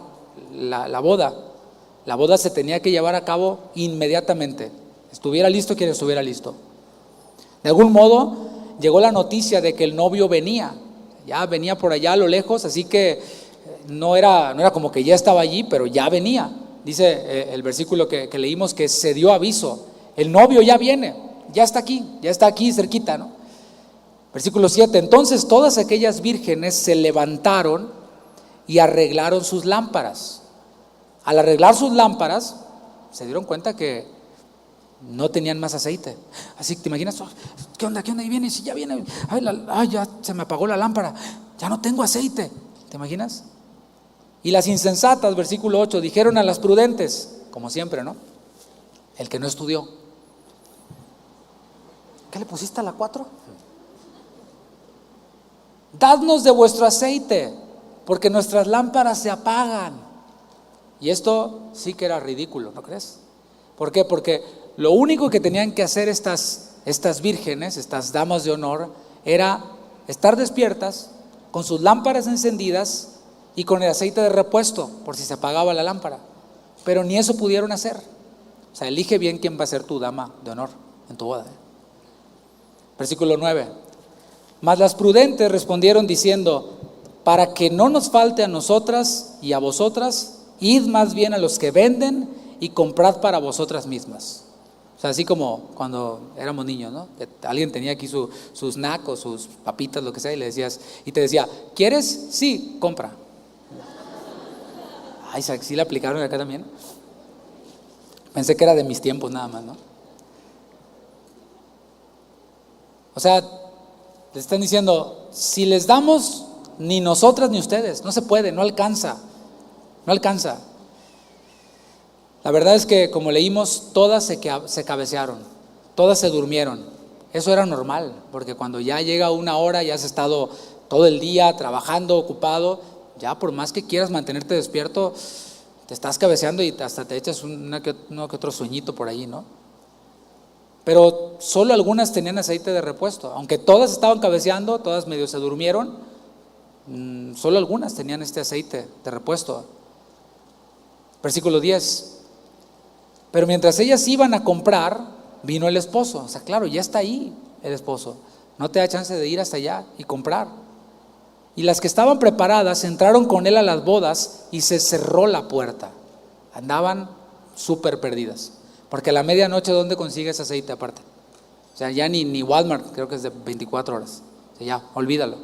la boda. La boda se tenía que llevar a cabo inmediatamente. Estuviera listo quien estuviera listo. De algún modo llegó la noticia de que el novio venía. Ya venía por allá a lo lejos, así que no era como que ya estaba allí, pero ya venía. Dice el versículo que leímos que se dio aviso. El novio ya viene, ya está aquí cerquita, ¿no? Versículo 7. Entonces todas aquellas vírgenes se levantaron y arreglaron sus lámparas. Al arreglar sus lámparas, se dieron cuenta que no tenían más aceite. Así que te imaginas, ¿qué onda? Ahí viene, si ya viene, ya se me apagó la lámpara, ya no tengo aceite. ¿Te imaginas? Y las insensatas, versículo 8, dijeron a las prudentes, como siempre, ¿no? El que no estudió. ¿Qué le pusiste a la 4? Dadnos de vuestro aceite, porque nuestras lámparas se apagan. Y esto sí que era ridículo, ¿no crees? ¿Por qué? Porque lo único que tenían que hacer estas vírgenes, estas damas de honor, era estar despiertas, con sus lámparas encendidas y con el aceite de repuesto por si se apagaba la lámpara. Pero ni eso pudieron hacer. O sea, elige bien quién va a ser tu dama de honor en tu boda. Versículo 9. Mas las prudentes respondieron diciendo: para que no nos falte a nosotras y a vosotras, id más bien a los que venden y comprad para vosotras mismas. O sea, así como cuando éramos niños, ¿no? Que alguien tenía aquí sus snack o sus papitas, lo que sea, y le decías, y te decía, ¿quieres? Sí, compra. Ay, ¿sí la aplicaron acá también? Pensé que era de mis tiempos nada más, ¿no? O sea, le están diciendo, si les damos, ni nosotras ni ustedes, no se puede, no alcanza. La verdad es que, como leímos, todas se cabecearon, todas se durmieron. Eso era normal, porque cuando ya llega una hora, ya has estado todo el día trabajando, ocupado, ya por más que quieras mantenerte despierto, te estás cabeceando y hasta te echas uno que otro sueñito por ahí, ¿no? Pero solo algunas tenían aceite de repuesto. Aunque todas estaban cabeceando, todas medio se durmieron, solo algunas tenían este aceite de repuesto. Versículo 10. Pero mientras ellas iban a comprar, vino el esposo. O sea, claro, ya está ahí el esposo. No te da chance de ir hasta allá y comprar. Y las que estaban preparadas entraron con él a las bodas y se cerró la puerta. Andaban súper perdidas. Porque a la medianoche, ¿dónde consigues aceite aparte? O sea, ya ni Walmart, creo que es de 24 horas. O sea, ya, olvídalo.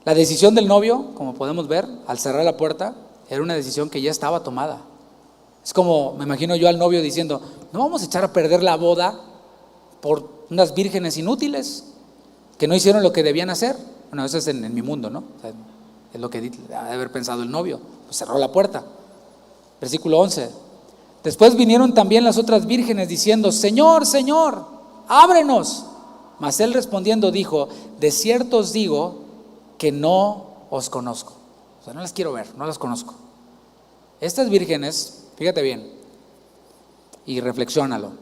La decisión del novio, como podemos ver, al cerrar la puerta, era una decisión que ya estaba tomada. Es como, me imagino yo al novio diciendo, no vamos a echar a perder la boda por unas vírgenes inútiles que no hicieron lo que debían hacer. Bueno, eso es en mi mundo, ¿no? O sea, es lo que ha de haber pensado el novio. Pues cerró la puerta. Versículo 11. Después vinieron también las otras vírgenes diciendo, Señor, Señor, ábrenos. Mas él respondiendo dijo, de cierto os digo que no os conozco. O sea, no las quiero ver, no las conozco. Estas vírgenes, fíjate bien y reflexiónalo,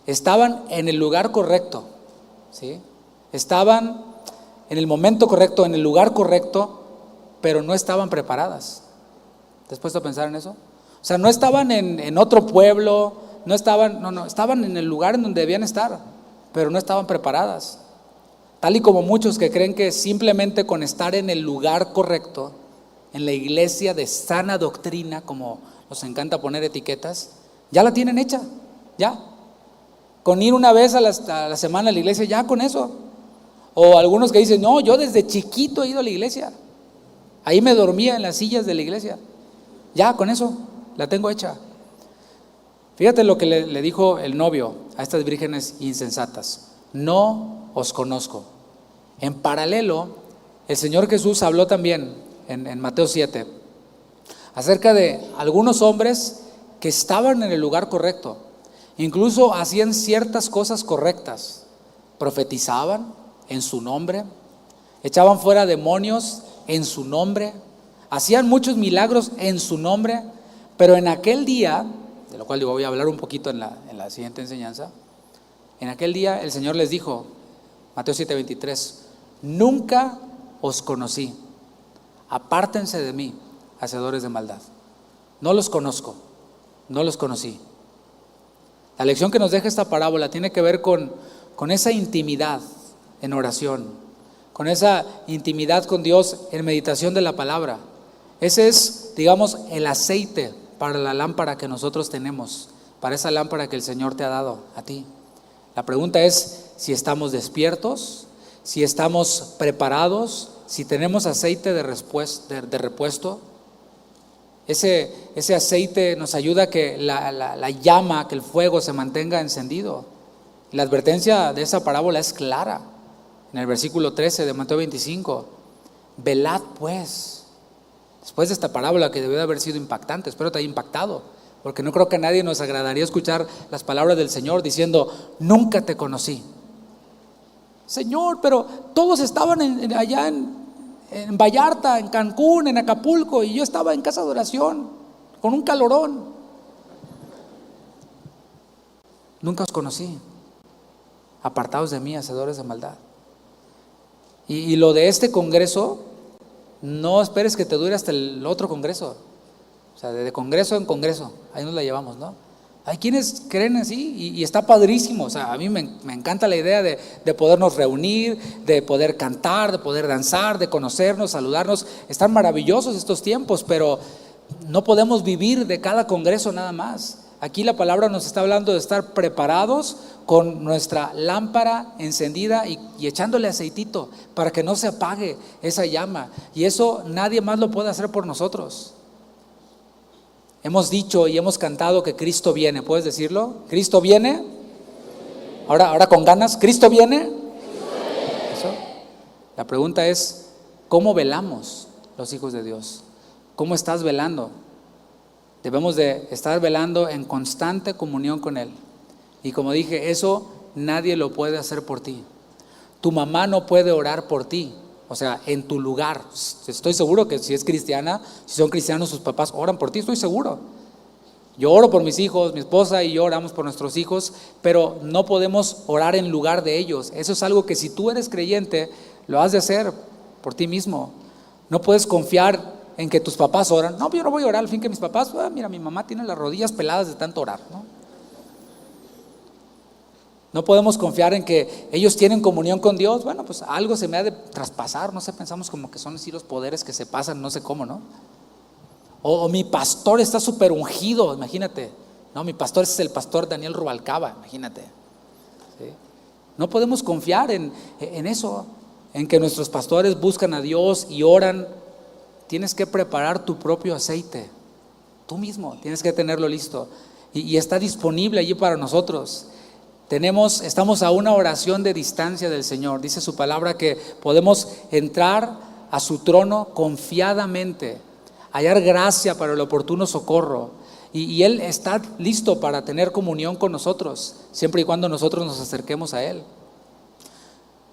estaban en el lugar correcto, ¿sí? Estaban en el momento correcto, en el lugar correcto, pero no estaban preparadas. ¿Te has puesto a pensar en eso? O sea, no estaban en otro pueblo, estaban en el lugar en donde debían estar, pero no estaban preparadas. Tal y como muchos que creen que simplemente con estar en el lugar correcto, en la iglesia de sana doctrina, como nos encanta poner etiquetas, ya la tienen hecha, ya. Con ir una vez a la semana a la iglesia, ya con eso. O algunos que dicen, no, yo desde chiquito he ido a la iglesia, ahí me dormía en las sillas de la iglesia, ya con eso la tengo hecha. Fíjate lo que le dijo el novio a estas vírgenes insensatas: no os conozco. En paralelo, el Señor Jesús habló también en Mateo 7 acerca de algunos hombres que estaban en el lugar correcto, incluso hacían ciertas cosas correctas, profetizaban en su nombre, echaban fuera demonios en su nombre, hacían muchos milagros en su nombre, pero en aquel día, de lo cual yo voy a hablar un poquito en la siguiente enseñanza, en aquel día el Señor les dijo, Mateo 7:23, nunca os conocí, apártense de mí, hacedores de maldad. No los conozco, no los conocí. La lección que nos deja esta parábola tiene que ver con esa intimidad en oración, con esa intimidad con Dios en meditación de la palabra. Ese es, digamos, el aceite para la lámpara que nosotros tenemos, para esa lámpara que el Señor te ha dado a ti. La pregunta es si estamos despiertos, si estamos preparados, si tenemos aceite de repuesto. Ese aceite nos ayuda a que la llama, que el fuego se mantenga encendido. La advertencia de esa parábola es clara. En el versículo 13 de Mateo 25, velad pues. Después de esta parábola que debió de haber sido impactante, espero te haya impactado, porque no creo que a nadie nos agradaría escuchar las palabras del Señor diciendo, nunca te conocí. Señor, pero todos estaban allá en Vallarta, en Cancún, en Acapulco, y yo estaba en casa de oración con un calorón. Nunca os conocí. Apartaos de mí, hacedores de maldad. Y lo de este congreso, no esperes que te dure hasta el otro congreso. O sea, de congreso en congreso, ahí nos la llevamos, ¿no? Hay quienes creen así y está padrísimo. O sea, a mí me encanta la idea de podernos reunir, de poder cantar, de poder danzar, de conocernos, saludarnos. Están maravillosos estos tiempos, pero no podemos vivir de cada congreso nada más. Aquí la palabra nos está hablando de estar preparados con nuestra lámpara encendida y echándole aceitito para que no se apague esa llama. Y eso nadie más lo puede hacer por nosotros. Hemos dicho y hemos cantado que Cristo viene. ¿Puedes decirlo? ¿Cristo viene? Ahora con ganas. ¿Cristo viene? Eso. La pregunta es, ¿cómo velamos los hijos de Dios? ¿Cómo estás velando? Debemos de estar velando en constante comunión con Él. Y como dije, eso nadie lo puede hacer por ti. Tu mamá no puede orar por ti. O sea, en tu lugar. Estoy seguro que si es cristiana, si son cristianos, sus papás oran por ti, estoy seguro. Yo oro por mis hijos, mi esposa y yo oramos por nuestros hijos, pero no podemos orar en lugar de ellos. Eso es algo que si tú eres creyente, lo has de hacer por ti mismo. No puedes confiar en que tus papás oran. No, yo no voy a orar al fin que mis papás, mira, mi mamá tiene las rodillas peladas de tanto orar, ¿no? No podemos confiar en que ellos tienen comunión con Dios. Bueno, pues algo se me ha de traspasar, no sé, pensamos como que son así los poderes que se pasan, no sé cómo, ¿no? O mi pastor está súper ungido, imagínate. No, mi pastor es el pastor Daniel Rubalcaba, imagínate. ¿Sí? No podemos confiar en eso, en que nuestros pastores buscan a Dios y oran. Tienes que preparar tu propio aceite. Tú mismo tienes que tenerlo listo. Y está disponible allí para nosotros. Estamos a una oración de distancia del Señor. Dice su palabra que podemos entrar a su trono confiadamente, hallar gracia para el oportuno socorro. Y Él está listo para tener comunión con nosotros, siempre y cuando nosotros nos acerquemos a Él.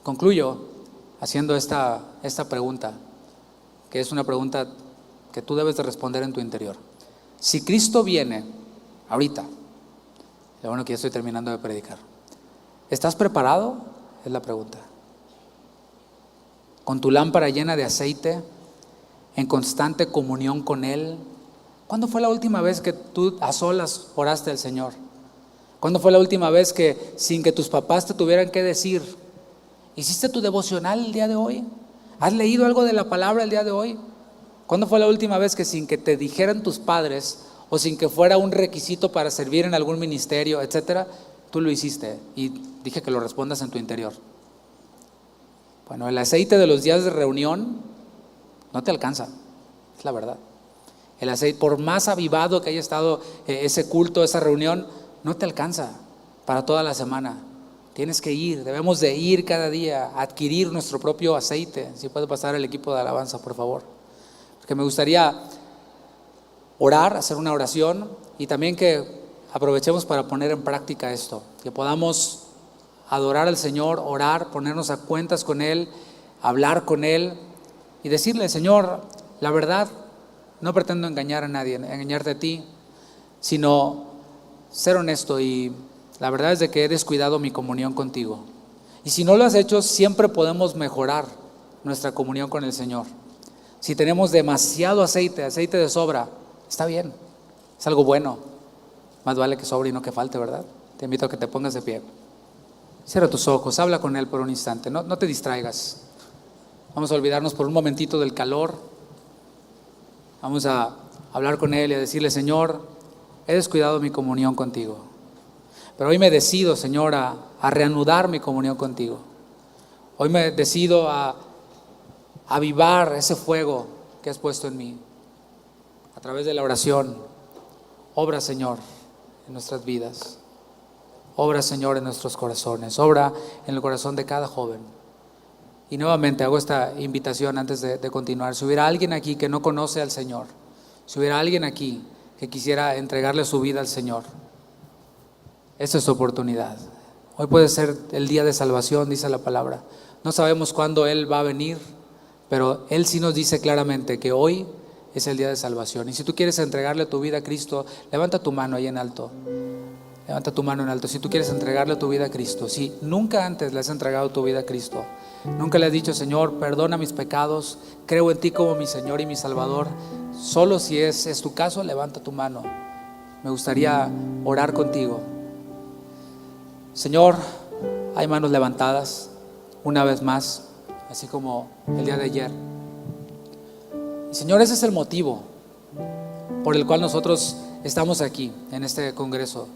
Concluyo haciendo esta pregunta, que es una pregunta que tú debes de responder en tu interior. Si Cristo viene ahorita, lo bueno que ya estoy terminando de predicar, ¿estás preparado? Es la pregunta. Con tu lámpara llena de aceite, en constante comunión con Él. ¿Cuándo fue la última vez que tú a solas oraste al Señor? ¿Cuándo fue la última vez que sin que tus papás te tuvieran que decir, hiciste tu devocional el día de hoy? ¿Has leído algo de la palabra el día de hoy? ¿Cuándo fue la última vez que sin que te dijeran tus padres o sin que fuera un requisito para servir en algún ministerio, etcétera, tú lo hiciste? Y dije que lo respondas en tu interior. Bueno, el aceite de los días de reunión no te alcanza, es la verdad. El aceite, por más avivado que haya estado ese culto, esa reunión, no te alcanza para toda la semana. Tienes que ir, debemos de ir cada día a adquirir nuestro propio aceite. Si puede pasar el equipo de alabanza, por favor. Porque me gustaría orar, hacer una oración y también que aprovechemos para poner en práctica esto, que podamos adorar al Señor, orar, ponernos a cuentas con Él, hablar con Él y decirle, Señor, la verdad, no pretendo engañar a nadie, engañarte a ti, sino ser honesto, y la verdad es de que he descuidado mi comunión contigo. Y si no lo has hecho, siempre podemos mejorar nuestra comunión con el Señor. Si tenemos demasiado aceite de sobra, está bien, es algo bueno. Más vale que sobre y no que falte, ¿verdad? Te invito a que te pongas de pie. Cierra tus ojos, habla con Él por un instante, no te distraigas. Vamos a olvidarnos por un momentito del calor. Vamos a hablar con Él y a decirle, Señor, he descuidado mi comunión contigo. Pero hoy me decido, Señor, a reanudar mi comunión contigo. Hoy me decido a avivar ese fuego que has puesto en mí. A través de la oración, obra, Señor, en nuestras vidas. Obra, Señor, en nuestros corazones. Obra en el corazón de cada joven. Y nuevamente hago esta invitación antes de continuar. Si hubiera alguien aquí que no conoce al Señor, si hubiera alguien aquí que quisiera entregarle su vida al Señor, esta es su oportunidad. Hoy puede ser el día de salvación, dice la palabra. No sabemos cuándo Él va a venir, pero Él sí nos dice claramente que hoy es el día de salvación. Y si tú quieres entregarle tu vida a Cristo, levanta tu mano ahí en alto. Levanta tu mano en alto. Si tú quieres entregarle tu vida a Cristo, si nunca antes le has entregado tu vida a Cristo, nunca le has dicho, Señor, perdona mis pecados, creo en ti como mi Señor y mi Salvador, solo si es tu caso, levanta tu mano. Me gustaría orar contigo. Señor, hay manos levantadas una vez más, así como el día de ayer. Y Señor, ese es el motivo por el cual nosotros estamos aquí en este congreso,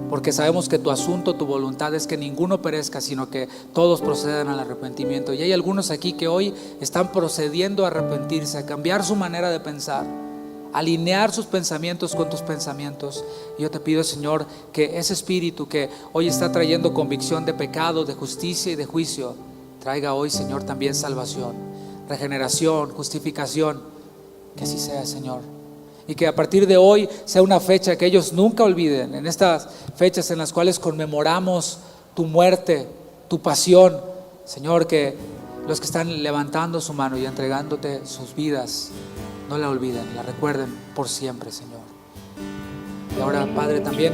porque sabemos que tu asunto, tu voluntad es que ninguno perezca, sino que todos procedan al arrepentimiento. Y hay algunos aquí que hoy están procediendo a arrepentirse, a cambiar su manera de pensar, alinear sus pensamientos con tus pensamientos. Y yo te pido, Señor, que ese espíritu que hoy está trayendo convicción de pecado, de justicia y de juicio, traiga hoy, Señor, también salvación, regeneración, justificación. Que así sea, Señor. Y que a partir de hoy sea una fecha que ellos nunca olviden, en estas fechas en las cuales conmemoramos tu muerte, tu pasión. Señor, que los que están levantando su mano y entregándote sus vidas, no la olviden, la recuerden por siempre, Señor. Y ahora, Padre, también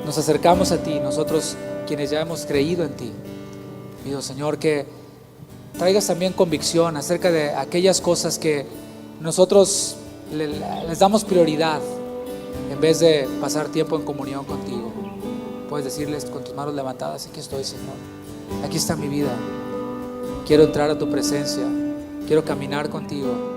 nos acercamos a ti, nosotros quienes ya hemos creído en ti. Pido, Señor, que traigas también convicción acerca de aquellas cosas que nosotros les damos prioridad en vez de pasar tiempo en comunión contigo. puedes decirles con tus manos levantadas: aquí estoy, Señor, aquí está mi vida, quiero entrar a tu presencia, quiero caminar contigo.